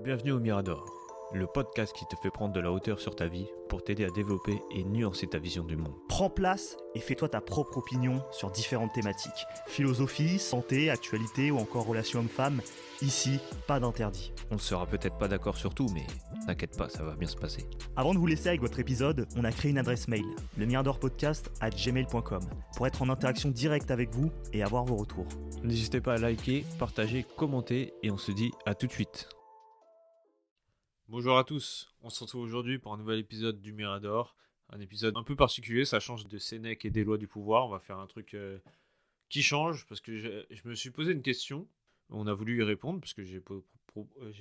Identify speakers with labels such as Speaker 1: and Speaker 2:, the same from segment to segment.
Speaker 1: Bienvenue au Mirador, le podcast qui te fait prendre de la hauteur sur ta vie pour t'aider à développer et nuancer ta vision du monde.
Speaker 2: Prends place et fais-toi ta propre opinion sur différentes thématiques. Philosophie, santé, actualité ou encore relations hommes-femmes. Ici, pas d'interdit.
Speaker 1: On ne sera peut-être pas d'accord sur tout, mais t'inquiète pas, ça va bien se passer.
Speaker 2: Avant de vous laisser avec votre épisode, on a créé une adresse mail, lemiradorpodcast@gmail.com, pour être en interaction directe avec vous et avoir vos retours.
Speaker 1: N'hésitez pas à liker, partager, commenter et on se dit à tout de suite. Bonjour à tous, on se retrouve aujourd'hui pour un nouvel épisode du Mirador. Un épisode un peu particulier, ça change de Sénèque et des lois du pouvoir. On va faire un truc qui change parce que je me suis posé une question. On a voulu y répondre parce que j'ai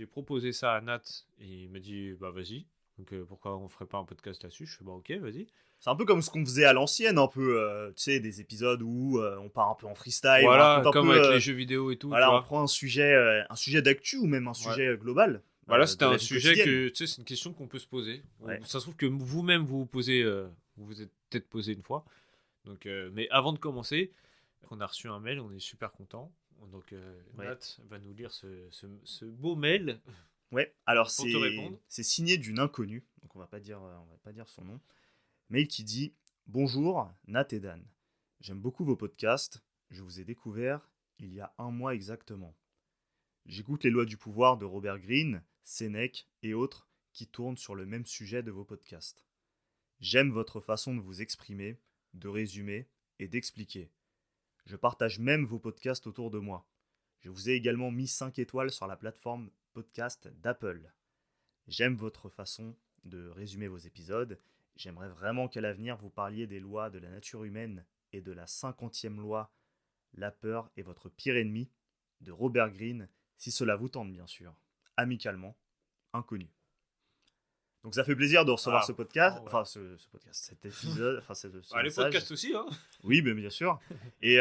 Speaker 1: proposé ça à Nat et il m'a dit bah vas-y. Donc pourquoi on ferait pas un podcast là-dessus? Je fais bah ok, vas-y.
Speaker 2: C'est un peu comme ce qu'on faisait à l'ancienne, un peu, tu sais, des épisodes où on part un peu en freestyle.
Speaker 1: Voilà,
Speaker 2: on raconte un
Speaker 1: comme
Speaker 2: peu,
Speaker 1: avec les jeux vidéo et tout.
Speaker 2: voilà,
Speaker 1: tu
Speaker 2: on
Speaker 1: vois.
Speaker 2: prend un sujet d'actu ou même un sujet global.
Speaker 1: Voilà,
Speaker 2: de
Speaker 1: c'était
Speaker 2: la
Speaker 1: un
Speaker 2: vie
Speaker 1: sujet
Speaker 2: quotidienne.
Speaker 1: que, tu sais, c'est une question qu'on peut se poser.
Speaker 2: Ouais.
Speaker 1: Ça se trouve que vous-même vous posez, vous vous êtes peut-être posé une fois. Donc, mais avant de commencer, on a reçu un mail, on est super content. Donc,
Speaker 2: Ouais.
Speaker 1: Nat va nous lire ce beau mail.
Speaker 2: Ouais, alors
Speaker 1: Pour te répondre.
Speaker 2: c'est signé d'une inconnue, donc on va pas dire son nom. Mail qui dit: Bonjour, Nat et Dan. J'aime beaucoup vos podcasts. Je vous ai découvert il y a un mois exactement. J'écoute les lois du pouvoir de Robert Greene, Sénèque et autres qui tournent sur le même sujet de vos podcasts. J'aime votre façon de vous exprimer, de résumer et d'expliquer. Je partage même vos podcasts autour de moi. Je vous ai également mis 5 étoiles sur la plateforme podcast d'Apple. J'aime votre façon de résumer vos épisodes. J'aimerais vraiment qu'à l'avenir vous parliez des lois de la nature humaine et de la 50e loi, la peur est votre pire ennemi, de Robert Greene, si cela vous tente bien sûr. Amicalement, inconnu. Donc ça fait plaisir de recevoir ce podcast, cet épisode, ce
Speaker 1: Les
Speaker 2: message.
Speaker 1: podcasts aussi, hein.
Speaker 2: Oui, bien sûr. Et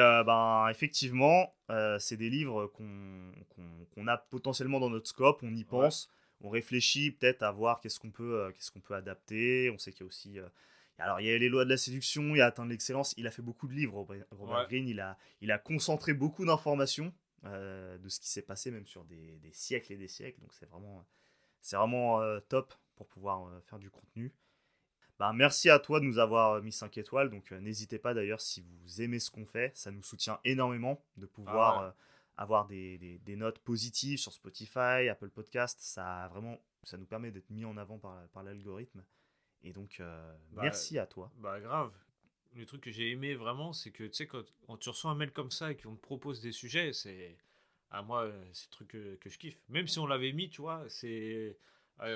Speaker 2: effectivement, c'est des livres qu'on a potentiellement dans notre scope, on y pense, on réfléchit peut-être à voir qu'est-ce qu'on peut adapter. On sait qu'il y a aussi... alors, il y a les lois de la séduction, il y a Atteindre l'excellence. Il a fait beaucoup de livres, Robert Greene. Il a concentré beaucoup d'informations de ce qui s'est passé, même sur des siècles et des siècles. Donc, c'est vraiment top pour pouvoir faire du contenu. Merci à toi de nous avoir mis 5 étoiles. Donc, n'hésitez pas d'ailleurs si vous aimez ce qu'on fait. Ça nous soutient énormément de pouvoir avoir des notes positives sur Spotify, Apple Podcast. Ça nous permet d'être mis en avant par l'algorithme. Et donc, merci à toi.
Speaker 1: Bah grave. Le truc que j'ai aimé vraiment, c'est que tu sais, quand tu reçois un mail comme ça et qu'on te propose des sujets, c'est. À moi, c'est le truc que je kiffe. Même si on l'avait mis, tu vois, c'est.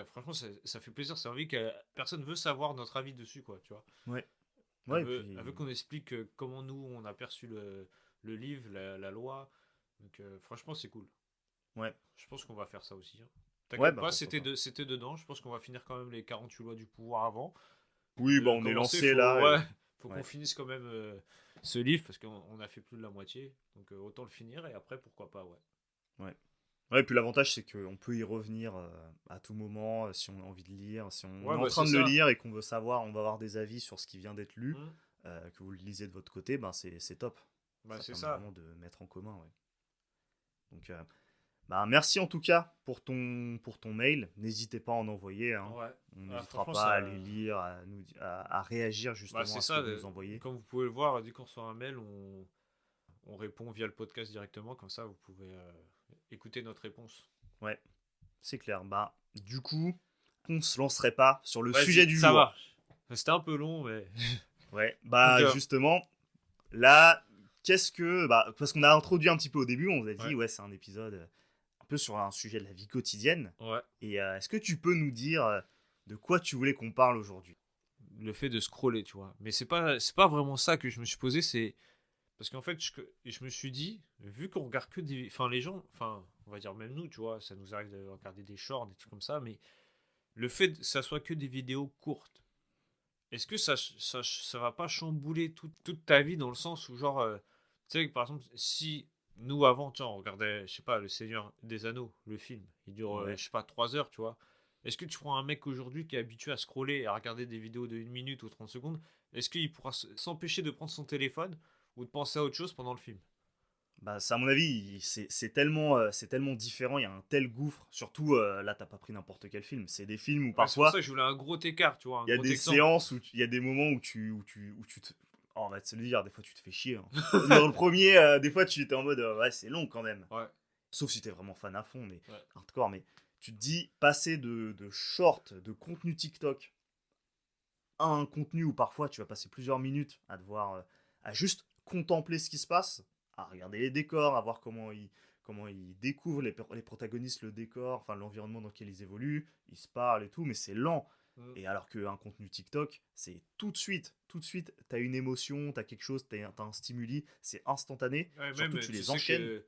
Speaker 1: Franchement, ça fait plaisir. C'est envie que personne veut savoir notre avis dessus, quoi, tu vois.
Speaker 2: Ouais.
Speaker 1: Elle veut qu'on explique comment nous, on a perçu le livre, la loi. Donc, franchement, c'est cool.
Speaker 2: Ouais.
Speaker 1: Je pense qu'on va faire ça aussi. Hein. T'inquiète pas, c'était
Speaker 2: pas.
Speaker 1: c'était dedans. Je pense qu'on va finir quand même les 48 lois du pouvoir avant.
Speaker 2: Oui, on est lancé là.
Speaker 1: Faut qu'on finisse quand même ce livre parce qu'on a fait plus de la moitié. Donc autant le finir et après pourquoi pas,
Speaker 2: ouais. Ouais, et puis l'avantage c'est qu'on peut y revenir à tout moment si on a envie de lire, si on est en train de le lire et qu'on veut savoir, on va avoir des avis sur ce qui vient d'être lu, que vous le lisez de votre côté, c'est top.
Speaker 1: C'est
Speaker 2: permet
Speaker 1: ça.
Speaker 2: Vraiment de mettre en commun, ouais. Donc, merci en tout cas pour ton mail. N'hésitez pas à en envoyer. Hein. On n'hésitera pas à les lire, à réagir justement à ce que vous nous envoyez.
Speaker 1: Comme vous pouvez le voir, dès qu'on reçoit un mail, on répond via le podcast directement. Comme ça, vous pouvez écouter notre réponse.
Speaker 2: Ouais, c'est clair. Du coup, on ne se lancerait pas sur le sujet du jour.
Speaker 1: Ça va. C'était un peu long, mais...
Speaker 2: Ouais, justement, là, parce qu'on a introduit un petit peu au début, on vous a dit, c'est un épisode un peu sur un sujet de la vie quotidienne.
Speaker 1: Ouais.
Speaker 2: Et est-ce que tu peux nous dire de quoi tu voulais qu'on parle aujourd'hui?
Speaker 1: Le fait de scroller, tu vois. Mais c'est pas vraiment ça que je me suis posé, c'est... Parce qu'en fait, je me suis dit, vu qu'on regarde que des... Enfin, les gens, on va dire même nous, tu vois, ça nous arrive de regarder des shorts, des trucs comme ça, mais le fait que ça soit que des vidéos courtes, est-ce que ça va pas chambouler toute ta vie dans le sens où, genre, tu sais, par exemple, si nous, avant, on regardait, je sais pas, Le Seigneur des Anneaux, le film, il dure, je sais pas, 3 heures, tu vois. Est-ce que tu prends un mec aujourd'hui qui est habitué à scroller et à regarder des vidéos de 1 minute ou 30 secondes, est-ce qu'il pourra s'empêcher de prendre son téléphone ou de penser à autre chose pendant le film?
Speaker 2: Bah, ça, à mon avis, c'est tellement différent, il y a un tel gouffre. Surtout, là, t'as pas pris n'importe quel film. C'est des films où
Speaker 1: Ouais, c'est pour
Speaker 2: parfois,
Speaker 1: ça que je voulais un gros écart, tu vois, un
Speaker 2: il y a
Speaker 1: gros
Speaker 2: des
Speaker 1: exemple.
Speaker 2: séances il y a des moments où tu te. Oh, on va te le dire, des fois, tu te fais chier, hein. Dans le premier, des fois, tu étais en mode, ouais, c'est long quand même.
Speaker 1: Ouais,
Speaker 2: Sauf si t'es vraiment fan à fond, mais
Speaker 1: ouais.
Speaker 2: hardcore. Mais tu te dis, passer de shorts, de contenu TikTok à un contenu où parfois tu vas passer plusieurs minutes à devoir, à juste contempler ce qui se passe, à regarder les décors, à voir comment ils découvrent les protagonistes, le décor, enfin l'environnement dans lequel ils évoluent, ils se parlent et tout, mais c'est lent.
Speaker 1: Mm.
Speaker 2: Et alors qu'un contenu TikTok, c'est tout de suite, t'as une émotion, t'as quelque chose, t'as un stimuli, c'est instantané,
Speaker 1: Ouais, même,
Speaker 2: surtout tu
Speaker 1: tu
Speaker 2: les
Speaker 1: sais
Speaker 2: enchaînes.
Speaker 1: que,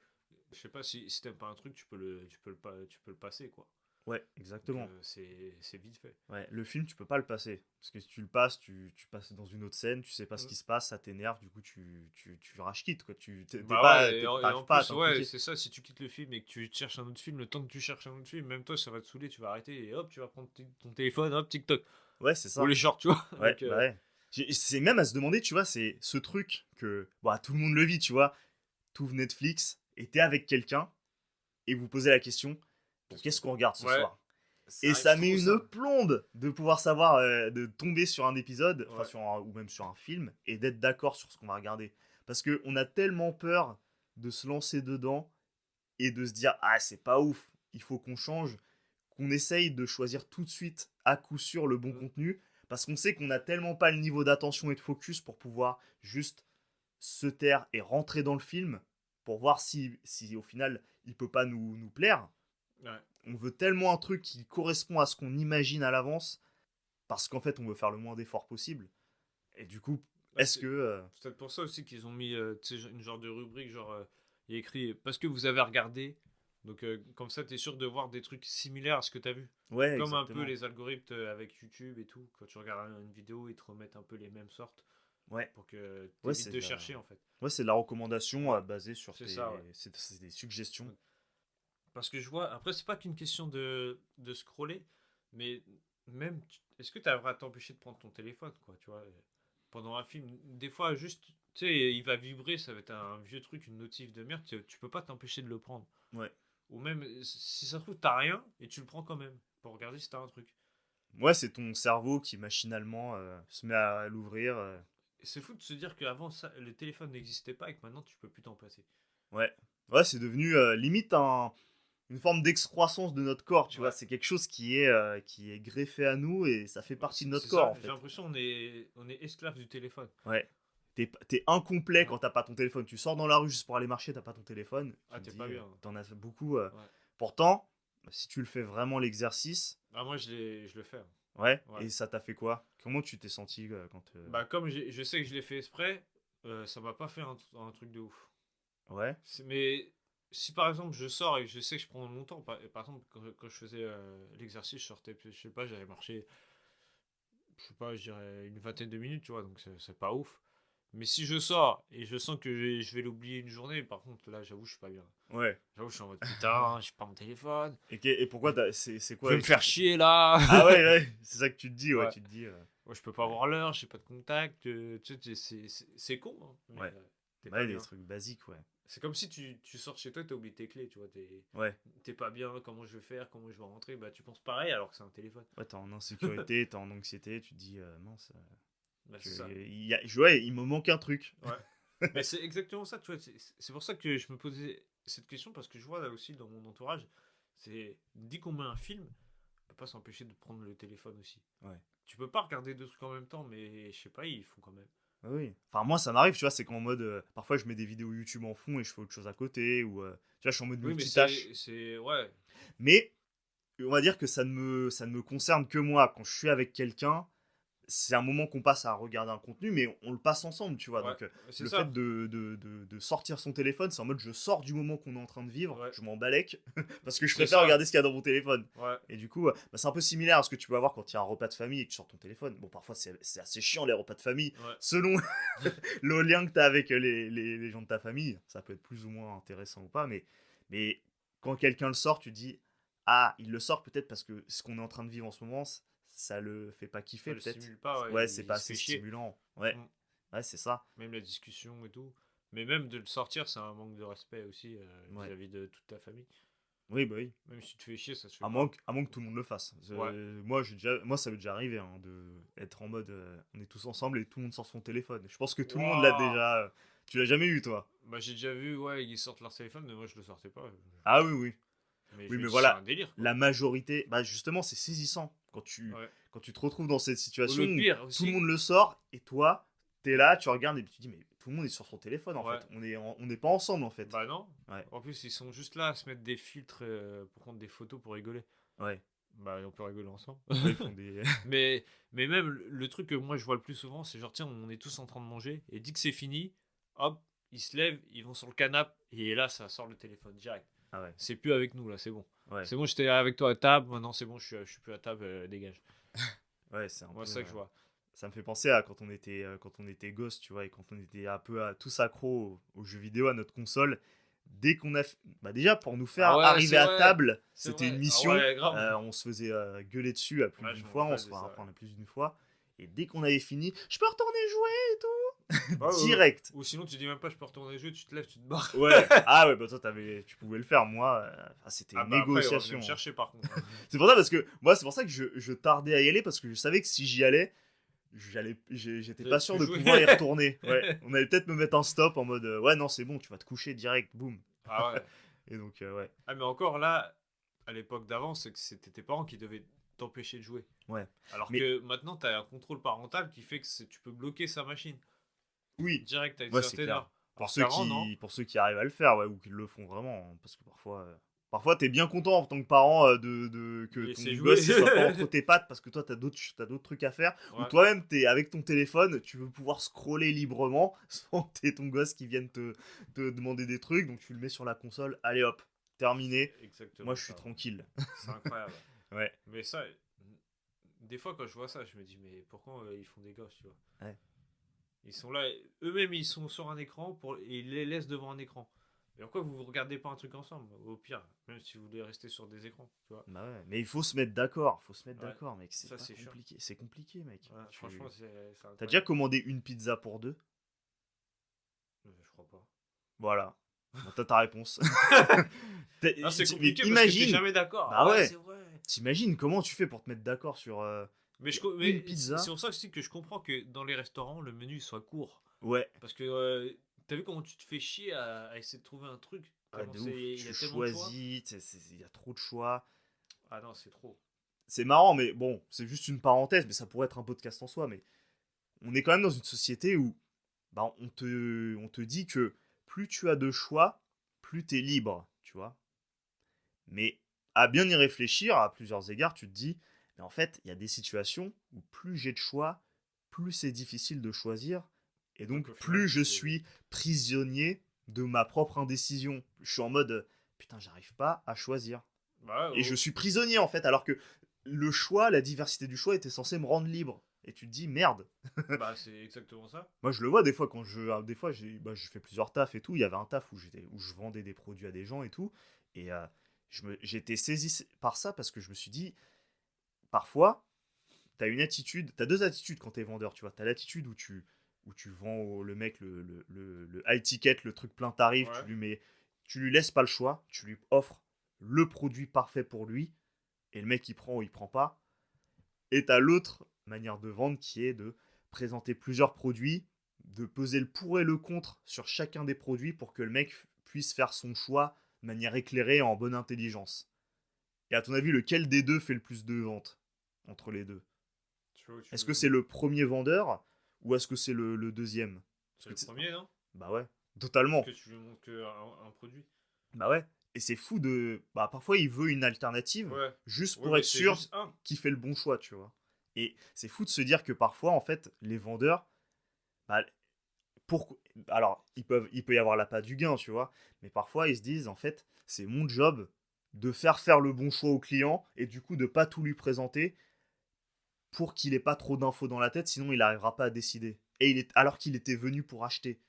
Speaker 1: je sais pas, si t'aimes pas un truc, tu peux le passer, quoi.
Speaker 2: Ouais,
Speaker 1: Donc,
Speaker 2: exactement.
Speaker 1: c'est vite fait.
Speaker 2: Ouais, le film, tu peux pas le passer. Parce que si tu le passes, tu passes dans une autre scène, tu sais pas ce
Speaker 1: Mm.
Speaker 2: qui se passe, ça t'énerve, du coup, tu rage quitte, quoi.
Speaker 1: Bah ouais, et
Speaker 2: T'arrives
Speaker 1: en
Speaker 2: pas à
Speaker 1: plus, ouais,
Speaker 2: t'impliquer.
Speaker 1: c'est ça, si tu quittes le film et que tu cherches un autre film, le temps que tu cherches un autre film, même toi, ça va te saouler, tu vas arrêter et hop, tu vas prendre ton téléphone, hop, TikTok.
Speaker 2: Ouais, c'est
Speaker 1: Ou
Speaker 2: ça.
Speaker 1: les shorts, tu vois.
Speaker 2: Ouais,
Speaker 1: Donc,
Speaker 2: bah ouais. C'est même à se demander, tu vois, c'est ce truc que bah, tout le monde le vit, tu vois. T'ouvres Netflix et t'es avec quelqu'un et vous posez la question, bon,
Speaker 1: qu'est-ce qu'on
Speaker 2: qu'est-ce
Speaker 1: fait?
Speaker 2: qu'on regarde ce
Speaker 1: Ouais,
Speaker 2: soir?
Speaker 1: ça
Speaker 2: Et
Speaker 1: arrive
Speaker 2: ça met
Speaker 1: trop,
Speaker 2: une
Speaker 1: ça.
Speaker 2: plombe de pouvoir savoir, de tomber sur un épisode, enfin
Speaker 1: Ouais.
Speaker 2: ou même sur un film, et d'être d'accord sur ce qu'on va regarder. Parce qu'on a tellement peur de se lancer dedans et de se dire, ah, c'est pas ouf, il faut qu'on change, qu'on essaye de choisir tout de suite, à coup sûr, le bon
Speaker 1: Mm.
Speaker 2: contenu, parce qu'on sait qu'on n'a tellement pas le niveau d'attention et de focus pour pouvoir juste se taire et rentrer dans le film, pour voir si au final, il peut pas nous plaire.
Speaker 1: Ouais.
Speaker 2: On veut tellement un truc qui correspond à ce qu'on imagine à l'avance, parce qu'en fait, on veut faire le moins d'efforts possible. Et du coup,
Speaker 1: Bah,
Speaker 2: est-ce
Speaker 1: c'est
Speaker 2: que.
Speaker 1: peut-être pour ça aussi qu'ils ont mis tu sais, une genre de rubrique, genre, il y a écrit parce que vous avez regardé. Donc, comme ça, tu es sûr de voir des trucs similaires à ce que tu as vu.
Speaker 2: Ouais,
Speaker 1: Comme un peu
Speaker 2: exactement.
Speaker 1: les algorithmes avec YouTube et tout. Quand tu regardes une vidéo, ils te remettent un peu les mêmes sortes
Speaker 2: Ouais,
Speaker 1: pour que tu
Speaker 2: ouais,
Speaker 1: évites de chercher en fait.
Speaker 2: ouais, c'est de la recommandation
Speaker 1: Ouais,
Speaker 2: basée sur
Speaker 1: c'est ça, ouais.
Speaker 2: c'est des suggestions.
Speaker 1: Parce que je vois, après, c'est pas qu'une question de scroller, mais même, est-ce que tu à t'empêcher de prendre ton téléphone, quoi, tu vois, pendant un film. Des fois, juste, tu sais, il va vibrer, ça va être un vieux truc, une notif de merde, tu peux pas t'empêcher de le prendre.
Speaker 2: Ouais.
Speaker 1: Ou même, si ça se trouve, t'as rien, et tu le prends quand même, pour regarder si t'as un truc.
Speaker 2: Ouais, c'est ton cerveau qui machinalement se met à l'ouvrir.
Speaker 1: Et c'est fou de se dire qu'avant, ça, le téléphone n'existait pas, et que maintenant, tu peux plus t'en passer.
Speaker 2: Ouais. Ouais, c'est devenu limite une forme d'excroissance de notre corps, tu vois.
Speaker 1: Ouais.
Speaker 2: C'est quelque chose qui est greffé à nous et ça fait
Speaker 1: Bah,
Speaker 2: partie de notre
Speaker 1: c'est
Speaker 2: corps,
Speaker 1: ça,
Speaker 2: en
Speaker 1: j'ai
Speaker 2: fait.
Speaker 1: l'impression on est esclave du téléphone.
Speaker 2: Ouais. T'es incomplet
Speaker 1: Ouais.
Speaker 2: quand t'as pas ton téléphone. Tu sors dans la rue juste pour aller marcher, t'as pas ton téléphone.
Speaker 1: Ah,
Speaker 2: Tu te
Speaker 1: t'es
Speaker 2: dis,
Speaker 1: pas bien.
Speaker 2: t'en as fait beaucoup.
Speaker 1: Ouais.
Speaker 2: Pourtant, si tu le fais vraiment l'exercice,
Speaker 1: Ah, moi, je le fais, hein.
Speaker 2: ouais,
Speaker 1: Ouais.
Speaker 2: et ça t'a fait quoi? Comment tu t'es senti quand.
Speaker 1: Bah, comme je sais que je l'ai fait exprès, ça m'a pas fait un truc de ouf.
Speaker 2: Ouais,
Speaker 1: Mais si par exemple je sors et que je sais que je prends longtemps, par exemple quand je faisais l'exercice, je sortais, je sais pas, j'avais marché, je sais pas, je dirais une vingtaine de minutes, tu vois, donc c'est pas ouf. Mais si je sors et je sens que je vais l'oublier une journée, par contre là j'avoue je suis pas bien.
Speaker 2: ouais.
Speaker 1: J'avoue je suis en mode putain, j'ai pas mon téléphone,
Speaker 2: Et pourquoi c'est
Speaker 1: je vais
Speaker 2: quoi?
Speaker 1: me faire chier là.
Speaker 2: Ah ouais, ouais, c'est ça que tu te dis, ouais,
Speaker 1: Ouais.
Speaker 2: tu te dis.
Speaker 1: Moi je peux pas
Speaker 2: Ouais,
Speaker 1: voir l'heure, j'ai pas de contact, tu sais, c'est con, hein, mais
Speaker 2: ouais.
Speaker 1: t'es pas
Speaker 2: Ouais, des
Speaker 1: bien.
Speaker 2: trucs basiques, ouais.
Speaker 1: C'est comme si tu sors chez toi, t'as oublié tes clés, tu vois,
Speaker 2: Ouais,
Speaker 1: t'es pas bien, comment je vais faire, comment je vais rentrer, bah tu penses pareil alors que c'est un téléphone.
Speaker 2: ouais, t'es en insécurité, t'es en anxiété, tu te dis, mince,
Speaker 1: Bah c'est ça.
Speaker 2: ouais, il me manque un truc.
Speaker 1: Ouais. Mais c'est exactement ça, tu vois, c'est pour ça que je me posais cette question, parce que je vois là aussi dans mon entourage, c'est dès qu'on met un film, on peut pas s'empêcher de prendre le téléphone aussi.
Speaker 2: Ouais.
Speaker 1: Tu peux pas regarder deux trucs en même temps, mais je sais pas, ils font quand même.
Speaker 2: Ah oui. Enfin, moi, ça m'arrive, tu vois, c'est qu'en mode. Parfois, je mets des vidéos YouTube en fond et je fais autre chose à côté, ou. Tu vois, je suis en mode
Speaker 1: Oui, mais
Speaker 2: multitâche.
Speaker 1: ouais,
Speaker 2: Mais, on va dire que ça ne me concerne que moi. Quand je suis avec quelqu'un, c'est un moment qu'on passe à regarder un contenu, mais on le passe ensemble, tu vois.
Speaker 1: ouais,
Speaker 2: Donc,
Speaker 1: c'est
Speaker 2: le fait
Speaker 1: ça.
Speaker 2: de sortir son téléphone, c'est en mode je sors du moment qu'on est en train de vivre,
Speaker 1: Ouais,
Speaker 2: je m'en balèque, parce que je
Speaker 1: c'est
Speaker 2: préfère
Speaker 1: ça.
Speaker 2: regarder ce qu'il y a dans mon téléphone.
Speaker 1: Ouais,
Speaker 2: Et du coup, bah, c'est un peu similaire à ce que tu peux avoir quand il y a un repas de famille et que tu sors ton téléphone. Bon, parfois, c'est assez chiant les repas de famille,
Speaker 1: ouais.
Speaker 2: selon le lien que tu as avec les gens de ta famille. Ça peut être plus ou moins intéressant ou pas, mais quand quelqu'un le sort, tu te dis, ah, il le sort peut-être parce que ce qu'on est en train de vivre en ce moment, ça le fait pas
Speaker 1: Ça
Speaker 2: kiffer
Speaker 1: le
Speaker 2: peut-être.
Speaker 1: stimule pas, ouais,
Speaker 2: Ouais, c'est
Speaker 1: il
Speaker 2: pas
Speaker 1: se
Speaker 2: assez
Speaker 1: fait chier.
Speaker 2: stimulant. Ouais,
Speaker 1: Mm.
Speaker 2: ouais, c'est ça.
Speaker 1: Même la discussion et tout. Mais même de le sortir, c'est un manque de respect aussi
Speaker 2: Ouais.
Speaker 1: vis-à-vis de toute ta famille.
Speaker 2: Oui, bah oui.
Speaker 1: Même si tu te fais chier, ça se fait
Speaker 2: À
Speaker 1: pas.
Speaker 2: moins, à moins que tout le monde le fasse.
Speaker 1: Ouais.
Speaker 2: Moi, ça m'est déjà arrivé de être en mode on est tous ensemble et tout le monde sort son téléphone. Je pense que tout le monde l'a
Speaker 1: Waouh.
Speaker 2: déjà. Tu l'as jamais eu, toi?
Speaker 1: Bah, j'ai déjà vu, ouais, ils sortent leur téléphone, mais moi je le sortais pas.
Speaker 2: Ah oui, oui.
Speaker 1: Mais
Speaker 2: Oui,
Speaker 1: je me
Speaker 2: mais
Speaker 1: dis, c'est
Speaker 2: voilà,
Speaker 1: un délire, quoi.
Speaker 2: la majorité, bah justement, c'est saisissant
Speaker 1: Ouais.
Speaker 2: quand tu te retrouves dans cette
Speaker 1: Ou
Speaker 2: situation
Speaker 1: le
Speaker 2: où
Speaker 1: pire
Speaker 2: tout le
Speaker 1: aussi.
Speaker 2: monde le sort et toi, t'es là, tu regardes et tu te dis, mais tout le monde est sur son téléphone en
Speaker 1: Ouais.
Speaker 2: fait. On n'est pas ensemble en fait.
Speaker 1: Bah non.
Speaker 2: Ouais,
Speaker 1: En plus, ils sont juste là à se mettre des filtres pour prendre des photos pour rigoler.
Speaker 2: ouais.
Speaker 1: Bah, on peut rigoler ensemble.
Speaker 2: Ouais, ils font des.
Speaker 1: mais même le truc que moi je vois le plus souvent, c'est genre, tiens, on est tous en train de manger, et dès que c'est fini, hop, ils se lèvent, ils vont sur le canapé, et là, ça sort le téléphone direct.
Speaker 2: Ah ouais,
Speaker 1: C'est plus avec nous, là, c'est bon.
Speaker 2: ouais,
Speaker 1: C'est bon, j'étais avec toi à table, maintenant c'est bon, je suis plus à table, dégage.
Speaker 2: ouais, c'est un
Speaker 1: Moi,
Speaker 2: peu.
Speaker 1: c'est ça que je vois.
Speaker 2: Ça me fait penser à quand on était gosse, tu vois, et quand on était un peu tous accros aux jeux vidéo, à notre console. Dès qu'on a. Bah déjà, pour nous
Speaker 1: Ah
Speaker 2: faire
Speaker 1: ouais,
Speaker 2: arriver
Speaker 1: c'est
Speaker 2: à
Speaker 1: vrai,
Speaker 2: table,
Speaker 1: c'est
Speaker 2: c'était une
Speaker 1: vrai. Ah
Speaker 2: mission.
Speaker 1: ouais, grave.
Speaker 2: On se faisait gueuler dessus à plus
Speaker 1: Ouais,
Speaker 2: d'une
Speaker 1: je me
Speaker 2: fois, on
Speaker 1: rappelle
Speaker 2: se
Speaker 1: de
Speaker 2: fait
Speaker 1: ça.
Speaker 2: apprendre à plus d'une fois. Et dès qu'on avait fini, je peux retourner jouer et tout.
Speaker 1: Ouais,
Speaker 2: Direct.
Speaker 1: ou sinon, tu dis même pas, je peux retourner jouer, tu te lèves, tu te barres.
Speaker 2: Ouais. Ah ouais, bah toi, tu pouvais le faire. Moi, c'était
Speaker 1: Ah
Speaker 2: une
Speaker 1: bah après, il revenait
Speaker 2: négociation,
Speaker 1: me
Speaker 2: hein.
Speaker 1: chercher par contre.
Speaker 2: C'est pour ça parce que moi, c'est pour ça que je tardais à y aller parce que je savais que si j'y allais, j'étais pas
Speaker 1: J'allais
Speaker 2: sûr
Speaker 1: plus
Speaker 2: de
Speaker 1: jouer.
Speaker 2: pouvoir y retourner. Ouais. On allait peut-être me mettre un stop en mode ouais, non, c'est bon, tu vas te coucher direct, boum.
Speaker 1: Ah ouais.
Speaker 2: Et donc, ouais.
Speaker 1: Ah, mais encore là, à l'époque d'avant, c'est que c'était tes parents qui devaient t'empêcher de jouer.
Speaker 2: Ouais.
Speaker 1: Alors
Speaker 2: Mais
Speaker 1: que maintenant, tu as un contrôle parental qui fait que tu peux bloquer sa machine
Speaker 2: oui,
Speaker 1: direct à une
Speaker 2: ouais, c'est
Speaker 1: certaine
Speaker 2: clair.
Speaker 1: heure. Alors qu'avant, non.
Speaker 2: Pour ceux qui arrivent à le faire, ouais, ou qui le font vraiment, hein, parce que parfois t'es bien content en tant que parent que ton
Speaker 1: Laissez jouer.
Speaker 2: gosse il soit pas entre tes pattes parce que toi t'as d'autres trucs à faire, ou
Speaker 1: Ouais,
Speaker 2: toi-même t'es avec ton téléphone, tu veux pouvoir scroller librement sans que t'aies ton gosse qui vienne te demander des trucs, donc tu le mets sur la console, allez hop, terminé,
Speaker 1: c'est
Speaker 2: moi
Speaker 1: exactement
Speaker 2: je suis
Speaker 1: ça.
Speaker 2: tranquille.
Speaker 1: C'est incroyable.
Speaker 2: Ouais,
Speaker 1: Mais ça, des fois, quand je vois ça, je me dis, mais pourquoi ils font des gosses, tu vois.
Speaker 2: ouais.
Speaker 1: Ils sont là, eux-mêmes, ils sont sur un écran et ils les laissent devant un écran. Et pourquoi vous regardez pas un truc ensemble? Au pire, même si vous voulez rester sur des écrans, tu vois.
Speaker 2: Bah ouais, mais il faut se mettre d'accord,
Speaker 1: Ouais,
Speaker 2: mec, c'est
Speaker 1: ça
Speaker 2: pas
Speaker 1: c'est chiant.
Speaker 2: compliqué, c'est compliqué, mec.
Speaker 1: Ouais, franchement, c'est
Speaker 2: T'as déjà
Speaker 1: incroyable.
Speaker 2: commandé une pizza pour deux?
Speaker 1: Je crois pas.
Speaker 2: Voilà. Bon, t'as ta réponse.
Speaker 1: Ah, c'est
Speaker 2: Mais
Speaker 1: compliqué parce que t'es
Speaker 2: imagine,
Speaker 1: jamais d'accord.
Speaker 2: bah
Speaker 1: Ah ouais,
Speaker 2: ouais,
Speaker 1: c'est vrai.
Speaker 2: t'imagines comment tu fais pour te mettre d'accord sur
Speaker 1: Mais,
Speaker 2: une
Speaker 1: mais c'est
Speaker 2: pizza?
Speaker 1: pour ça aussi que je comprends que dans les restaurants, le menu soit court.
Speaker 2: Ouais,
Speaker 1: Parce que t'as vu comment tu te fais chier à essayer de trouver un truc?
Speaker 2: ouais,
Speaker 1: Tellement
Speaker 2: de ouf.
Speaker 1: il y
Speaker 2: Tu
Speaker 1: a tellement de choix.
Speaker 2: choisis, il y a trop de choix.
Speaker 1: Ah non, c'est trop.
Speaker 2: C'est marrant, mais bon, c'est juste une parenthèse, mais ça pourrait être un podcast en soi. Mais on est quand même dans une société où bah, on te dit que plus tu as de choix, plus t'es libre, tu vois. Mais à bien y réfléchir, à plusieurs égards, tu te dis, mais en fait, il y a des situations où plus j'ai de choix, plus c'est difficile de choisir, et
Speaker 1: Donc
Speaker 2: donc
Speaker 1: au final,
Speaker 2: plus je suis prisonnier de ma propre indécision. Je suis en mode, putain, j'arrive pas à choisir.
Speaker 1: bah,
Speaker 2: Et je suis prisonnier en fait, alors que le choix, la diversité du choix était censé me rendre libre. Et tu te dis, merde.
Speaker 1: bah c'est exactement ça.
Speaker 2: Moi, je le vois des fois quand des fois, je fais plusieurs tafs et tout. Il y avait un taf où je vendais des produits à des gens et tout. Et j'étais saisi par ça parce que je me suis dit, parfois, t'as deux attitudes quand t'es vendeur, tu vois. T'as l'attitude où tu vends le mec le high ticket, le truc plein tarif,
Speaker 1: Ouais.
Speaker 2: tu lui laisses pas le choix, tu lui offres le produit parfait pour lui, et le mec il prend ou il prend pas. Et t'as l'autre manière de vendre qui est de présenter plusieurs produits, de peser le pour et le contre sur chacun des produits pour que le mec puisse faire son choix de manière éclairée et en bonne intelligence. Et à ton avis, lequel des deux fait le plus de ventes entre les deux?
Speaker 1: Tu vois où tu
Speaker 2: Est-ce
Speaker 1: veux
Speaker 2: que c'est le premier vendeur ou est-ce que c'est le deuxième? Parce
Speaker 1: C'est
Speaker 2: que
Speaker 1: le premier, non?
Speaker 2: bah ouais,
Speaker 1: Parce
Speaker 2: totalement.
Speaker 1: que tu lui montres un produit.
Speaker 2: Bah ouais. Et c'est fou de. Bah parfois il veut une alternative
Speaker 1: Ouais.
Speaker 2: juste
Speaker 1: Oui,
Speaker 2: pour
Speaker 1: mais
Speaker 2: être
Speaker 1: c'est
Speaker 2: sûr
Speaker 1: juste un.
Speaker 2: qu'il fait le bon choix, tu vois. Et c'est fou de se dire que parfois, en fait, les vendeurs, bah, pour... alors, il peut y avoir l'appât du gain, tu vois, mais parfois, ils se disent, en fait, c'est mon job de faire le bon choix au client et du coup, de pas tout lui présenter pour qu'il ait pas trop d'infos dans la tête, sinon il n'arrivera pas à décider. Alors qu'il était venu pour acheter.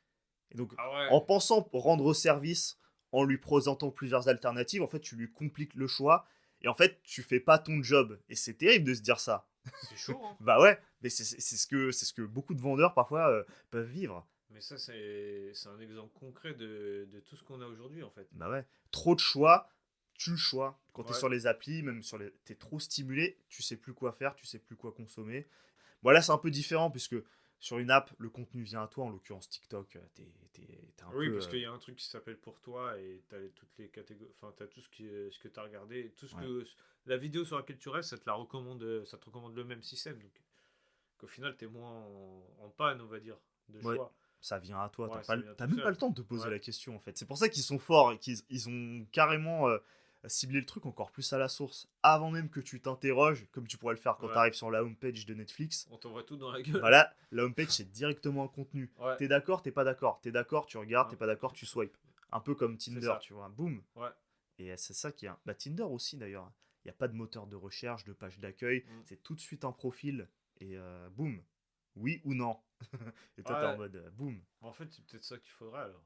Speaker 2: Et donc,
Speaker 1: Ah
Speaker 2: en
Speaker 1: ouais.
Speaker 2: pensant rendre service, en lui présentant plusieurs alternatives, en fait, tu lui compliques le choix et en fait, tu fais pas ton job. Et c'est terrible de se dire ça.
Speaker 1: C'est chaud, hein.
Speaker 2: Bah ouais, mais c'est ce que beaucoup de vendeurs parfois peuvent vivre.
Speaker 1: Mais ça, c'est un exemple concret de tout ce qu'on a aujourd'hui, en fait.
Speaker 2: Bah ouais. Trop de choix, tu le choix. Quand t'es
Speaker 1: Ouais,
Speaker 2: sur les applis, même sur les. T'es trop stimulé, tu sais plus quoi faire, tu sais plus quoi consommer. Bon, là, c'est un peu différent, puisque sur une app, le contenu vient à toi, en l'occurrence TikTok, t'es un
Speaker 1: oui,
Speaker 2: peu.
Speaker 1: parce qu'il y a un truc qui s'appelle pour toi et t'as toutes les catégories, enfin t'as tout ce que t'as regardé, et tout ce
Speaker 2: Ouais.
Speaker 1: que la vidéo sur laquelle tu restes, ça te recommande le même système, donc qu'au final t'es moins en panne, on va dire, de
Speaker 2: Ouais,
Speaker 1: choix.
Speaker 2: ça vient à toi.
Speaker 1: Ouais, ça vient
Speaker 2: T'as
Speaker 1: tout
Speaker 2: même pas
Speaker 1: seul.
Speaker 2: le temps de te poser
Speaker 1: Ouais,
Speaker 2: la question, en fait. C'est pour ça qu'ils sont forts et qu'ils ont carrément ciblé le truc encore plus à la source. Avant même que tu t'interroges, comme tu pourrais le faire quand
Speaker 1: ouais.
Speaker 2: t'arrives sur la homepage de Netflix.
Speaker 1: On t'envoie tout dans la gueule.
Speaker 2: Voilà, la homepage, c'est directement un contenu.
Speaker 1: Ouais,
Speaker 2: T'es d'accord, t'es pas d'accord. T'es d'accord, tu regardes,
Speaker 1: ouais,
Speaker 2: t'es pas d'accord, tu swipes. Un peu comme
Speaker 1: c'est
Speaker 2: Tinder,
Speaker 1: ça.
Speaker 2: tu vois. Boum.
Speaker 1: Ouais.
Speaker 2: Et c'est ça qui est. Bah, Tinder aussi, d'ailleurs. Il n'y a pas de moteur de recherche, de page d'accueil.
Speaker 1: Mm.
Speaker 2: C'est tout de suite un profil. Et boum. Oui ou non. Et toi, t'es en
Speaker 1: Ouais.
Speaker 2: mode boum.
Speaker 1: En fait, c'est peut-être ça qu'il faudrait alors.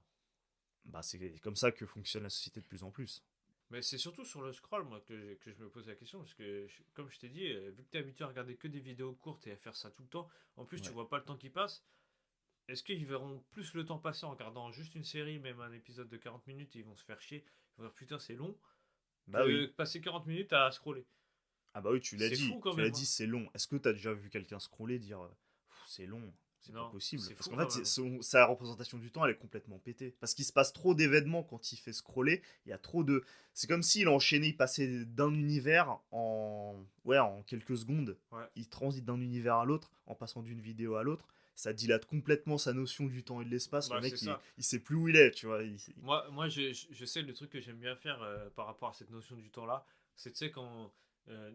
Speaker 2: Bah, c'est comme ça que fonctionne la société de plus en plus.
Speaker 1: Mais c'est surtout sur le scroll, moi, que je me pose la question. Parce que, comme je t'ai dit, vu que t'es habitué à regarder que des vidéos courtes et à faire ça tout le temps, en plus, tu
Speaker 2: Ouais.
Speaker 1: vois pas le temps qui passe. Est-ce qu'ils verront plus le temps passer en regardant juste une série, même un épisode de 40 minutes, et ils vont se faire chier. Ils vont dire putain, c'est long,
Speaker 2: Bah
Speaker 1: que
Speaker 2: oui.
Speaker 1: passer 40 minutes à scroller.
Speaker 2: Ah bah oui, tu l'as
Speaker 1: C'est
Speaker 2: dit.
Speaker 1: fou quand
Speaker 2: Tu l'as
Speaker 1: même,
Speaker 2: dit,
Speaker 1: hein.
Speaker 2: c'est long. Est-ce que t'as déjà vu quelqu'un scroller dire c'est long? C'est pas
Speaker 1: Non,
Speaker 2: possible.
Speaker 1: c'est
Speaker 2: Parce
Speaker 1: fou
Speaker 2: qu'en
Speaker 1: quand
Speaker 2: fait,
Speaker 1: même.
Speaker 2: sa représentation du temps, elle est complètement pétée. Parce qu'il se passe trop d'événements quand il fait scroller. Il y a trop de. C'est comme s'il enchaînait, il passait d'un univers en. Ouais, en quelques secondes.
Speaker 1: Ouais.
Speaker 2: Il transite d'un univers à l'autre en passant d'une vidéo à l'autre. Ça dilate complètement sa notion du temps et de l'espace. Le
Speaker 1: Bah, c'est
Speaker 2: mec,
Speaker 1: ça.
Speaker 2: il sait plus où il est, tu vois.
Speaker 1: Moi je sais le truc que j'aime bien faire par rapport à cette notion du temps-là. C'est, tu sais, euh,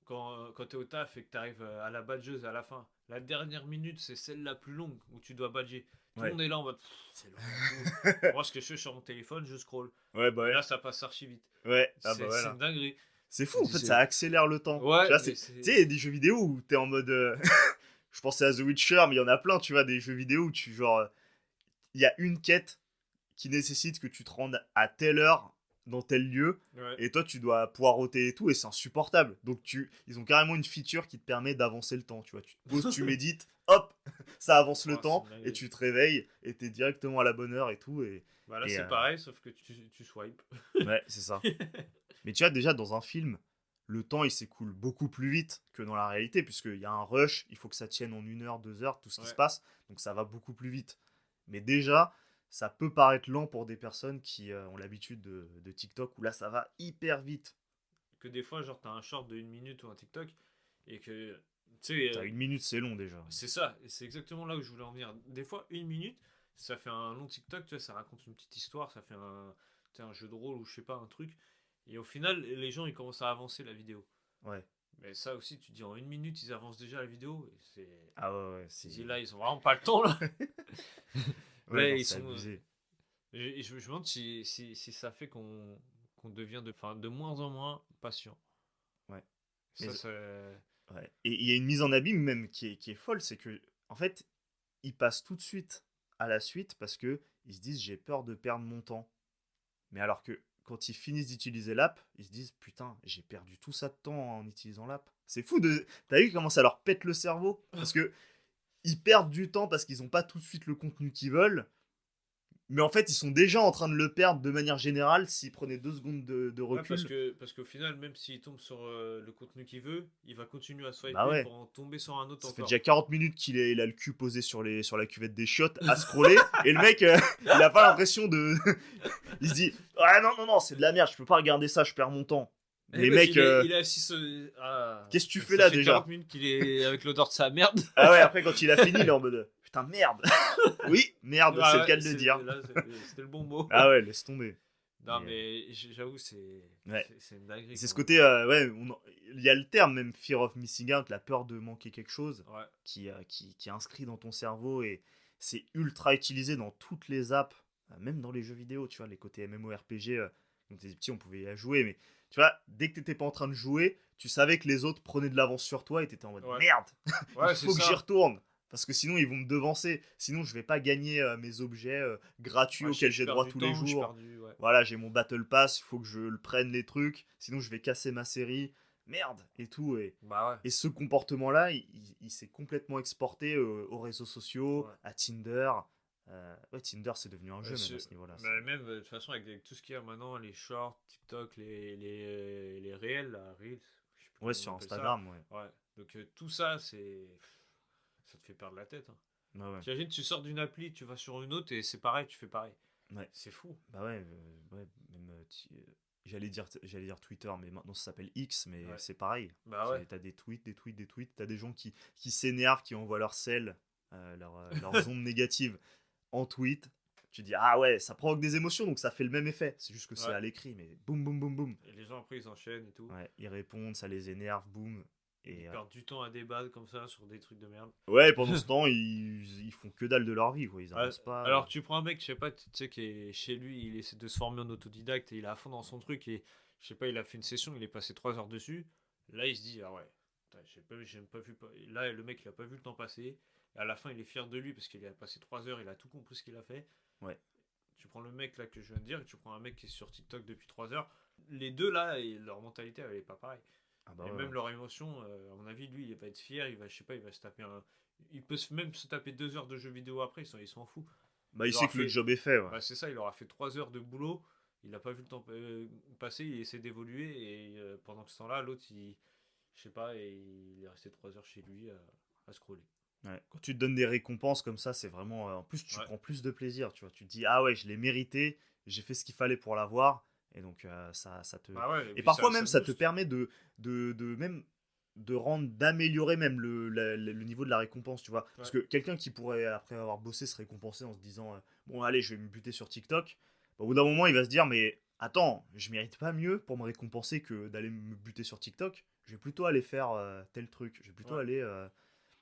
Speaker 1: quand t'es au taf et que t'arrives à la badgeuse à la fin, la dernière minute, c'est celle la plus longue où tu dois badger. Tout le
Speaker 2: Ouais.
Speaker 1: monde est là en mode c'est long et tout. Moi, ce que je fais sur mon téléphone, je scroll.
Speaker 2: Ouais, bah
Speaker 1: Et
Speaker 2: ouais.
Speaker 1: là, ça passe archi vite.
Speaker 2: Ouais, ah bah
Speaker 1: C'est
Speaker 2: voilà.
Speaker 1: une dinguerie.
Speaker 2: C'est fou, en fait, ça
Speaker 1: C'est-
Speaker 2: accélère le temps. Tu
Speaker 1: Ouais,
Speaker 2: vois,
Speaker 1: mais
Speaker 2: tu sais, il y a des jeux vidéo où t'es en mode. Je pensais à The Witcher, mais il y en a plein, tu vois, des jeux vidéo où tu, genre, il y a une quête qui nécessite que tu te rendes à telle heure dans tel lieu,
Speaker 1: Ouais.
Speaker 2: et toi, tu dois poireauter et tout, et c'est insupportable. Donc, ils ont carrément une feature qui te permet d'avancer le temps, tu vois. Tu te poses, tu médites, hop, ça avance le
Speaker 1: Oh, c'est
Speaker 2: temps,
Speaker 1: une
Speaker 2: et
Speaker 1: dinguerie.
Speaker 2: tu te réveilles, et t'es directement à la bonne heure et tout,
Speaker 1: Bah là,
Speaker 2: et
Speaker 1: c'est pareil, sauf que tu swipes.
Speaker 2: ouais, c'est ça. Mais tu vois, déjà, dans un film, le temps, il s'écoule beaucoup plus vite que dans la réalité, puisqu'il y a un rush, il faut que ça tienne en 1 heure, 2 heures, tout ce qui se
Speaker 1: Ouais.
Speaker 2: passe, donc ça va beaucoup plus vite. Mais déjà, ça peut paraître lent pour des personnes qui ont l'habitude de TikTok, où là, ça va hyper vite.
Speaker 1: Que des fois, genre, t'as un short de 1 minute ou un TikTok, et que, tu sais,
Speaker 2: T'as 1 minute, c'est long déjà.
Speaker 1: c'est ça, et c'est exactement là où je voulais en venir. Des fois, 1 minute, ça fait un long TikTok, tu vois, ça raconte une petite histoire, ça fait tu sais, un jeu de rôle ou je sais pas, un truc. Et au final, les gens, ils commencent à avancer la vidéo.
Speaker 2: Ouais.
Speaker 1: Mais ça aussi, tu dis en 1 minute, ils avancent déjà la vidéo. Et
Speaker 2: Ah ouais, ouais,
Speaker 1: tu
Speaker 2: c'est.
Speaker 1: dis là, ils ont vraiment pas le temps, là.
Speaker 2: Ouais,
Speaker 1: Là,
Speaker 2: non,
Speaker 1: ils
Speaker 2: c'est
Speaker 1: sont.
Speaker 2: abusé.
Speaker 1: Je me demande si ça fait qu'on devient de moins en moins patient.
Speaker 2: Ouais. Mais
Speaker 1: Ça, c'est.
Speaker 2: ouais. Et il y a une mise en abîme même qui est folle, c'est que, en fait, ils passent tout de suite à la suite parce que ils se disent j'ai peur de perdre mon temps. Mais alors que quand ils finissent d'utiliser l'app, ils se disent putain, j'ai perdu tout ça de temps en utilisant l'app. C'est fou de. T'as vu comment ça leur pète le cerveau? Parce que ils perdent du temps parce qu'ils n'ont pas tout de suite le contenu qu'ils veulent. Mais en fait, ils sont déjà en train de le perdre de manière générale s'ils prenaient 2 secondes de
Speaker 1: Ouais,
Speaker 2: recul.
Speaker 1: parce qu'au final, même s'il tombe sur le contenu qu'il veut, il va continuer à
Speaker 2: Bah
Speaker 1: swiper
Speaker 2: ouais.
Speaker 1: pour en tomber sur un autre
Speaker 2: Ça fait
Speaker 1: encore.
Speaker 2: déjà 40 minutes il a le cul posé sur la cuvette des chiottes à scroller. Et le mec, il a pas l'impression de. Il se dit ah non, non, non, c'est de la merde, je peux pas regarder ça, je perds mon temps.
Speaker 1: Et le
Speaker 2: Mais
Speaker 1: mec,
Speaker 2: mec,
Speaker 1: il est assis. Ah,
Speaker 2: qu'est-ce que tu fais
Speaker 1: ça
Speaker 2: là
Speaker 1: fait 40
Speaker 2: déjà?
Speaker 1: minutes qu'il est avec l'odeur de sa merde.
Speaker 2: Ah ouais, après quand il a fini, il est en mode putain, merde. Oui, merde, c'est
Speaker 1: Ah
Speaker 2: le cas
Speaker 1: ouais,
Speaker 2: de le dire.
Speaker 1: là, c'était le bon mot.
Speaker 2: Ah ouais, laisse tomber.
Speaker 1: Non,
Speaker 2: Mais
Speaker 1: mais j'avoue,
Speaker 2: ouais.
Speaker 1: c'est une dinguerie
Speaker 2: C'est ce
Speaker 1: quand même.
Speaker 2: côté, ouais, il y a le terme même fear of missing out, la peur de manquer quelque chose,
Speaker 1: Ouais.
Speaker 2: qui est inscrit dans ton cerveau et c'est ultra utilisé dans toutes les apps, même dans les jeux vidéo, tu vois, les côtés MMORPG, quand t'étais petit, on pouvait y jouer, mais tu vois, dès que t'étais pas en train de jouer, tu savais que les autres prenaient de l'avance sur toi et t'étais en mode
Speaker 1: Ouais.
Speaker 2: merde, il
Speaker 1: Ouais, c'est
Speaker 2: faut que j'y
Speaker 1: ça.
Speaker 2: retourne. Parce que sinon, ils vont me devancer. Sinon, je vais pas gagner mes objets gratuits
Speaker 1: Ouais,
Speaker 2: auxquels
Speaker 1: je
Speaker 2: j'ai
Speaker 1: perds
Speaker 2: droit
Speaker 1: du
Speaker 2: tous les
Speaker 1: temps, je
Speaker 2: jours.
Speaker 1: perds du. Ouais.
Speaker 2: Voilà, j'ai mon Battle Pass, il faut que je le prenne les trucs. Sinon, je vais casser ma série. merde et tout.
Speaker 1: Bah ouais.
Speaker 2: Et ce comportement-là, il s'est complètement exporté aux réseaux sociaux,
Speaker 1: Ouais.
Speaker 2: à Tinder. Ouais, Tinder, c'est devenu un jeu même à ce niveau-là.
Speaker 1: Bah, même, de toute façon, avec tout ce qu'il y a maintenant, les shorts, TikTok, les réels, là, Reels, je sais plus
Speaker 2: Ouais,
Speaker 1: comment on
Speaker 2: sur
Speaker 1: appelle ça.
Speaker 2: Instagram, ouais.
Speaker 1: Ouais. Donc, tout ça, ça te fait perdre la tête. Hein.
Speaker 2: Ouais, ouais.
Speaker 1: T'imagines, tu sors d'une appli, tu vas sur une autre et c'est pareil, tu fais pareil.
Speaker 2: Ouais.
Speaker 1: C'est fou.
Speaker 2: Bah ouais, ouais, même j'allais dire Twitter, mais maintenant ça s'appelle X, mais
Speaker 1: Ouais.
Speaker 2: c'est pareil.
Speaker 1: Bah ouais.
Speaker 2: T'as des tweets, des tweets, des tweets. T'as des gens qui s'énervent, qui envoient leur sel, leurs ondes négatives en tweet. Tu dis, ah ouais, ça provoque des émotions, donc ça fait le même effet. C'est juste que c'est
Speaker 1: Ouais.
Speaker 2: à l'écrit, mais boum, boum, boum, boum.
Speaker 1: Et les gens, après, ils enchaînent et tout.
Speaker 2: Ouais, ils répondent, ça les énerve, boum.
Speaker 1: Ils
Speaker 2: Et
Speaker 1: perdent du temps à débattre comme ça sur des trucs de merde.
Speaker 2: ouais, pendant ce temps, ils font que dalle de leur vie, quoi. Ils
Speaker 1: Ouais,
Speaker 2: avancent pas.
Speaker 1: alors tu prends un mec, je sais pas, tu sais, qui est chez lui, il essaie de se former en autodidacte et il est à fond dans son truc et je sais pas, il a fait une session, il est passé 3 heures dessus. Là, il se dit, ah ouais, putain, j'ai pas vu. Là, le mec, il a pas vu le temps passer. Et à la fin, il est fier de lui parce qu'il a passé 3 heures, il a tout compris ce qu'il a fait.
Speaker 2: Ouais.
Speaker 1: Tu prends le mec là que je viens de dire et tu prends un mec qui est sur TikTok depuis 3 heures. Les deux là, leur mentalité, elle est pas pareille.
Speaker 2: Ah bah
Speaker 1: Et
Speaker 2: ouais,
Speaker 1: même
Speaker 2: ouais.
Speaker 1: leur émotion, à mon avis, lui, il va être fier, il va, je sais pas, il va se taper un. Il peut même se taper 2 heures de jeux vidéo après, il s'en fout.
Speaker 2: Bah, il
Speaker 1: Il
Speaker 2: sait
Speaker 1: aura
Speaker 2: que le
Speaker 1: fait.
Speaker 2: job est fait, ouais.
Speaker 1: Bah, c'est ça, il aura fait 3 heures de boulot, il n'a pas vu le temps passer, il essaie d'évoluer, et pendant ce temps-là, l'autre, je sais pas, et il est resté 3 heures chez lui à scroller.
Speaker 2: Ouais. Quand tu te donnes des récompenses comme ça, c'est vraiment. En plus, tu
Speaker 1: Ouais.
Speaker 2: prends plus de plaisir, tu vois. Tu te dis, ah ouais, je l'ai mérité, j'ai fait ce qu'il fallait pour l'avoir. Et donc, ça te.
Speaker 1: Bah ouais, et
Speaker 2: Et
Speaker 1: puis
Speaker 2: parfois
Speaker 1: ça
Speaker 2: même,
Speaker 1: te
Speaker 2: ça te
Speaker 1: booste.
Speaker 2: permet même d'améliorer même le niveau de la récompense, tu vois. Parce
Speaker 1: Ouais.
Speaker 2: que quelqu'un qui pourrait, après avoir bossé, se récompenser en se disant, bon, allez, je vais me buter sur TikTok. Bah, au bout d'un moment, il va se dire, mais attends, je mérite pas mieux pour me récompenser que d'aller me buter sur TikTok. Je vais plutôt aller faire tel truc. Je vais plutôt
Speaker 1: Ouais.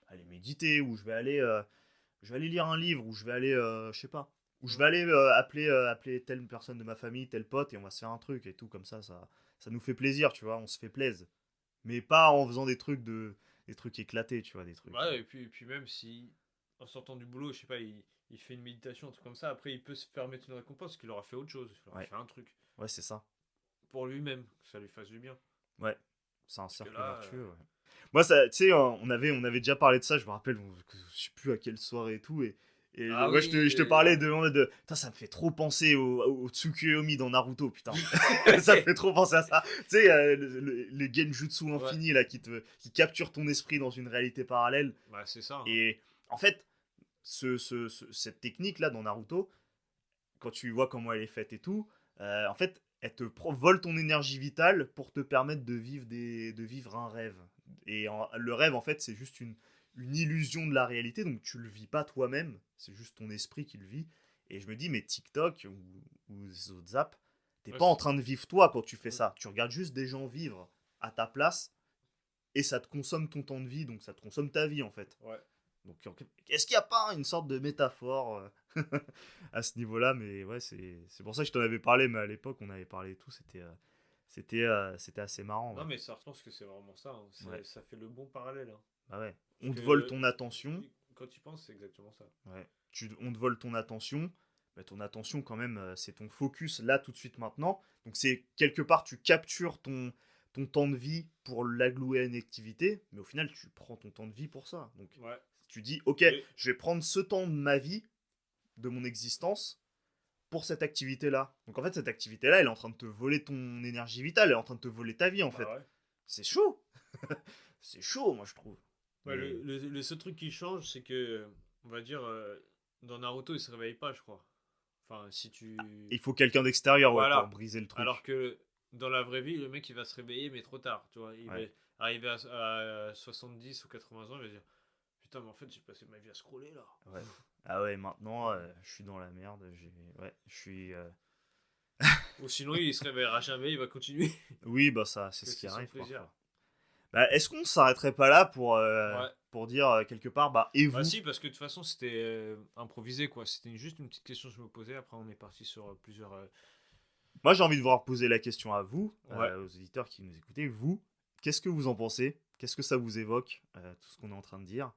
Speaker 2: aller méditer, ou je vais aller lire un livre, ou je vais aller, je sais pas, ou je
Speaker 1: Mm.
Speaker 2: vais aller appeler telle personne de ma famille, tel pote, et on va se faire un truc et tout, comme ça nous fait plaisir, tu vois, on se fait plaisir. Mais pas en faisant des trucs éclatés, tu vois, des trucs.
Speaker 1: Ouais, et puis même si, en sortant du boulot, je sais pas, il fait une méditation, un truc comme ça, après il peut se permettre une récompense parce qu'il aura fait autre chose, il aura
Speaker 2: Ouais,
Speaker 1: fait un truc
Speaker 2: ouais, c'est ça.
Speaker 1: pour lui-même, que ça lui fasse du bien.
Speaker 2: Ouais, c'est un
Speaker 1: Parce que
Speaker 2: cercle
Speaker 1: là,
Speaker 2: vertueux, ouais. Moi, ça, tu sais, on avait déjà parlé de ça, je me rappelle, je sais plus à quelle soirée et tout, et
Speaker 1: ah
Speaker 2: ouais, je te parlais
Speaker 1: oui,
Speaker 2: putain, ça me fait trop penser au Tsukuyomi dans Naruto, putain. Ça me fait trop penser à ça. Tu sais, le genjutsu
Speaker 1: ouais,
Speaker 2: infini, là, qui capture ton esprit dans une réalité parallèle.
Speaker 1: bah c'est ça. Hein.
Speaker 2: Et en fait, cette technique-là dans Naruto, quand tu vois comment elle est faite et tout, en fait, elle te vole ton énergie vitale pour te permettre de vivre un rêve. Et le rêve, en fait, c'est juste une illusion de la réalité, donc tu le vis pas toi-même, c'est juste ton esprit qui le vit. Et je me dis, mais TikTok ou Zap, t'es
Speaker 1: Ouais,
Speaker 2: pas en train de vivre toi quand tu fais ça. Tu regardes juste des gens vivre à ta place, et ça te consomme ton temps de vie, donc ça te consomme ta vie, en fait.
Speaker 1: ouais.
Speaker 2: Donc, est-ce qu'il n'y a pas une sorte de métaphore à ce niveau-là? Mais ouais, c'est pour ça que je t'en avais parlé, mais à l'époque, on avait parlé et tout, c'était assez marrant,
Speaker 1: Non,
Speaker 2: ouais.
Speaker 1: mais ça, je pense que c'est vraiment ça. Hein.
Speaker 2: Ouais,
Speaker 1: Ça fait le bon parallèle. Hein.
Speaker 2: bah ouais.
Speaker 1: Parce
Speaker 2: On te vole
Speaker 1: que
Speaker 2: ton attention,
Speaker 1: quand tu penses, c'est exactement ça.
Speaker 2: ouais. On te vole ton attention, bah, ton attention, quand même, c'est ton focus là, tout de suite, maintenant. Donc, c'est quelque part, tu captures ton temps de vie pour l'allouer à une activité, mais au final, tu prends ton temps de vie pour ça. Donc,
Speaker 1: Ouais.
Speaker 2: tu dis, ok,
Speaker 1: Mais,
Speaker 2: je vais prendre ce temps de ma vie, de mon existence, pour cette activité-là. Donc en fait, cette activité-là, elle est en train de te voler ton énergie vitale, elle est en train de te voler ta vie, en
Speaker 1: bah
Speaker 2: fait.
Speaker 1: ouais.
Speaker 2: C'est chaud. C'est chaud, moi, je trouve.
Speaker 1: Ouais,
Speaker 2: Mais
Speaker 1: le seul truc qui change, c'est que, on va dire, dans Naruto, il se réveille pas, je crois. Enfin, si tu.
Speaker 2: il faut quelqu'un d'extérieur, ouais, pour
Speaker 1: Voilà.
Speaker 2: briser le
Speaker 1: Alors
Speaker 2: truc.
Speaker 1: que dans la vraie vie, le mec, il va se réveiller, mais trop tard. Tu vois, il va
Speaker 2: Ouais,
Speaker 1: arriver à 70 ou 80 ans, il va dire putain, mais en fait, j'ai passé ma vie à scroller là.
Speaker 2: ouais. Ah ouais, maintenant, je suis dans la merde. Ouais, je suis.
Speaker 1: Ou sinon, il se réveillera jamais, il va continuer.
Speaker 2: Oui, bah ça, c'est
Speaker 1: que
Speaker 2: ce qui
Speaker 1: c'est son
Speaker 2: arrive
Speaker 1: plaisir.
Speaker 2: parfois. Bah, est-ce qu'on s'arrêterait pas là
Speaker 1: Ouais.
Speaker 2: pour dire quelque part, bah, et
Speaker 1: Bah
Speaker 2: vous?
Speaker 1: si, parce que de toute façon, c'était improvisé, quoi. C'était juste une petite question que je me posais. Après, on est parti sur plusieurs...
Speaker 2: Moi, j'ai envie de voir poser la question à vous,
Speaker 1: Ouais.
Speaker 2: aux auditeurs qui nous écoutez. Vous, qu'est-ce que vous en pensez? Qu'est-ce que ça vous évoque, tout ce qu'on est en train de dire?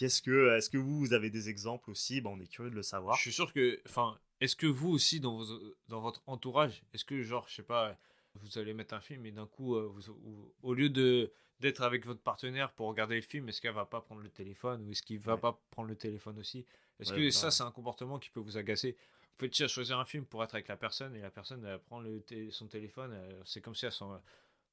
Speaker 2: Est-ce que vous avez des exemples aussi? Bah, on est curieux de le
Speaker 1: Je
Speaker 2: savoir.
Speaker 1: suis sûr que... Enfin, est-ce que vous aussi, dans votre entourage, est-ce que, genre, je sais pas, vous allez mettre un film et d'un coup, au lieu de d'être avec votre partenaire pour regarder le film, est-ce qu'elle va pas prendre le téléphone ou est-ce qu'il va
Speaker 2: Ouais,
Speaker 1: pas prendre le téléphone aussi? Est-ce
Speaker 2: ouais,
Speaker 1: que
Speaker 2: voilà.
Speaker 1: ça, c'est un comportement qui peut vous agacer? Vous faites chier à choisir un film pour être avec la personne et la personne, elle prend son téléphone, c'est comme si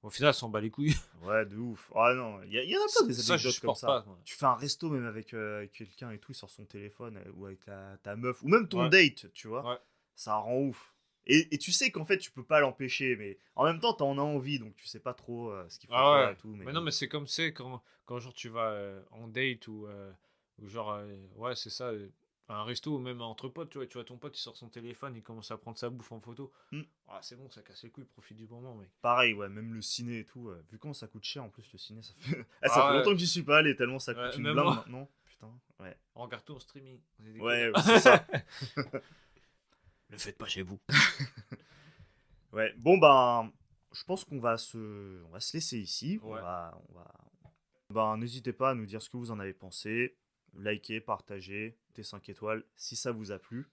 Speaker 1: au final, elle s'en bat les couilles.
Speaker 2: Ouais, de ouf. Ah non, il y en a plein des
Speaker 1: Ça, je
Speaker 2: anecdotes comme
Speaker 1: supporte
Speaker 2: ça.
Speaker 1: pas, moi.
Speaker 2: Tu fais un resto même avec quelqu'un et tout, il sort son téléphone ou avec ta meuf, ou même ton
Speaker 1: Ouais,
Speaker 2: date, tu vois.
Speaker 1: ouais.
Speaker 2: Ça rend ouf. Et tu sais qu'en fait, tu peux pas l'empêcher, mais en même temps, t'en as envie, donc tu sais pas trop ce qu'il faut
Speaker 1: Ah
Speaker 2: faire
Speaker 1: ouais.
Speaker 2: et tout. Mais
Speaker 1: Mais non,
Speaker 2: bon.
Speaker 1: mais c'est comme c'est quand genre tu vas en date ou genre, ouais, c'est ça, à un resto ou même entre potes, tu vois ton pote, il sort son téléphone, il commence à prendre sa bouffe en photo.
Speaker 2: Hmm.
Speaker 1: Ah, c'est bon, ça casse les couilles, profite du moment, mec.
Speaker 2: Pareil, ouais, même le ciné et tout. Vu comment ça coûte cher, en plus, le ciné, ça fait, ah, ça fait
Speaker 1: Ah
Speaker 2: longtemps
Speaker 1: ouais,
Speaker 2: que j'y suis pas allé, tellement ça coûte
Speaker 1: ouais,
Speaker 2: une
Speaker 1: même
Speaker 2: blinde
Speaker 1: moi,
Speaker 2: maintenant. Putain, ouais.
Speaker 1: on regarde tout en streaming, on est des
Speaker 2: Ouais,
Speaker 1: connards.
Speaker 2: ouais, c'est ça.
Speaker 1: Le faites pas chez vous.
Speaker 2: Ouais, bon, ben, je pense qu'on va se laisser ici.
Speaker 1: Ouais,
Speaker 2: Ben, n'hésitez pas à nous dire ce que vous en avez pensé. Likez, partagez, mettez 5 étoiles si ça vous a plu.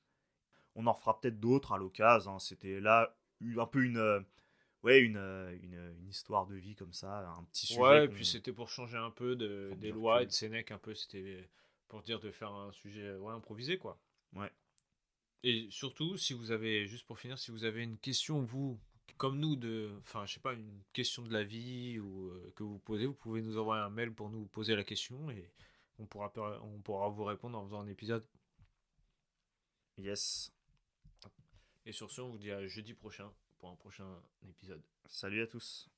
Speaker 2: On en refera peut-être d'autres à l'occasion, hein. C'était là un peu une histoire de vie comme ça, un petit sujet
Speaker 1: ouais, et
Speaker 2: qu'on
Speaker 1: puis c'était pour changer un peu
Speaker 2: prend
Speaker 1: des
Speaker 2: du
Speaker 1: lois et de
Speaker 2: recul.
Speaker 1: Sénèque, un peu, c'était pour dire de faire un sujet ouais, improvisé, quoi.
Speaker 2: Ouais.
Speaker 1: Et surtout, si vous avez, juste pour finir, si vous avez une question, vous, comme nous, enfin, je sais pas, une question de la vie ou que vous posez, vous pouvez nous envoyer un mail pour nous poser la question et on pourra vous répondre en faisant un épisode.
Speaker 2: Yes.
Speaker 1: Et sur ce, on vous dit à jeudi prochain pour un prochain épisode.
Speaker 2: Salut à tous.